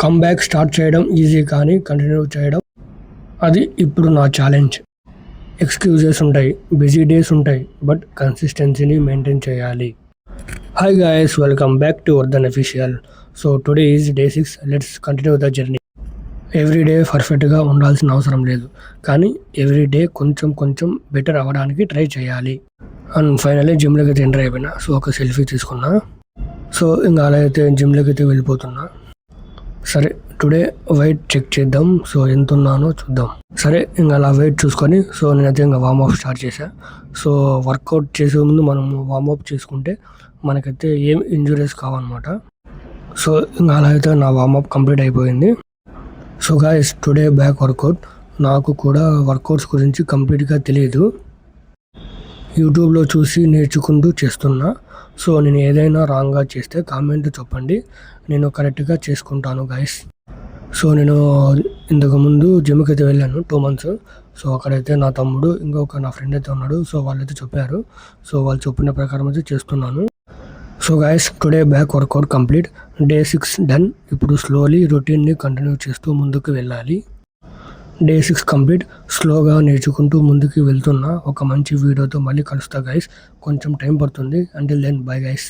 Comeback start చేయడం easy కానీ continue చేయడం అది ఇప్పుడు నా ఛాలెంజ్. ఎక్స్‌క్యూజెస్ ఉంటాయి, బిజీ డేస్ ఉంటాయి. బట్ కన్సిస్టెన్సీని మెయింటైన్ చేయాలి. Hi guys, welcome back to Vardhan official. So today is day 6. Let's continue the journey. Every day పర్ఫెక్ట్‌గా ఉండాల్సిన అవసరం లేదు. కానీ ఎవ్రీ డే కొంచెం కొంచెం బెటర్ అవ్వడానికి ట్రై చేయాలి. అండ్ ఫైనల్లీ జిమ్‌లోకి అయితే ఎంటర్ అయిపోయినా. సో ఒక సెల్ఫీ తీసుకున్నా. సో ఇంకా అలా అయితే జిమ్‌లోకి అయితే వెళ్ళిపోతున్నా. సరే టుడే వెయిట్ చెక్ చేద్దాం. సో ఎంత ఉన్నానో చూద్దాం. సరే ఇంకా అలా వెయిట్ చూసుకొని సో నేనైతే ఇంకా వార్మప్ స్టార్ట్ చేశా. సో వర్కౌట్ చేసే ముందు మనం వార్మప్ చేసుకుంటే మనకైతే ఏం ఇంజురీస్ కావన్నమాట. సో ఇంకా అలా అయితే నా వార్మప్ కంప్లీట్ అయిపోయింది. So guys, today back workout. నాకు కూడా వర్కౌట్స్ గురించి కంప్లీట్గా తెలియదు. యూట్యూబ్లో చూసి నేర్చుకుంటూ చేస్తున్నా. సో నేను ఏదైనా రాంగ్గా చేస్తే కామెంట్ చెప్పండి, నేను కరెక్ట్గా చేసుకుంటాను గైస్. సో నేను ఇంతకుముందు జిమ్కి అయితే వెళ్ళాను 2 months. సో అక్కడైతే నా తమ్ముడు ఇంకొక నా ఫ్రెండ్ అయితే ఉన్నాడు. సో వాళ్ళైతే చెప్పారు. సో వాళ్ళు చెప్పిన ప్రకారం అయితే చేస్తున్నాను. So guys, today back workout complete. Day 6 done. ఇప్పుడు స్లోలీ రొటీన్ని కంటిన్యూ చేస్తూ ముందుకు వెళ్ళాలి. Day 6 complete. స్లోగా నేర్చుకుంటూ ముందుకు వెళ్తున్నా. ఒక మంచి వీడియోతో మళ్ళీ కలుస్తా గైస్. కొంచెం టైం పడుతుంది. Until then bye guys.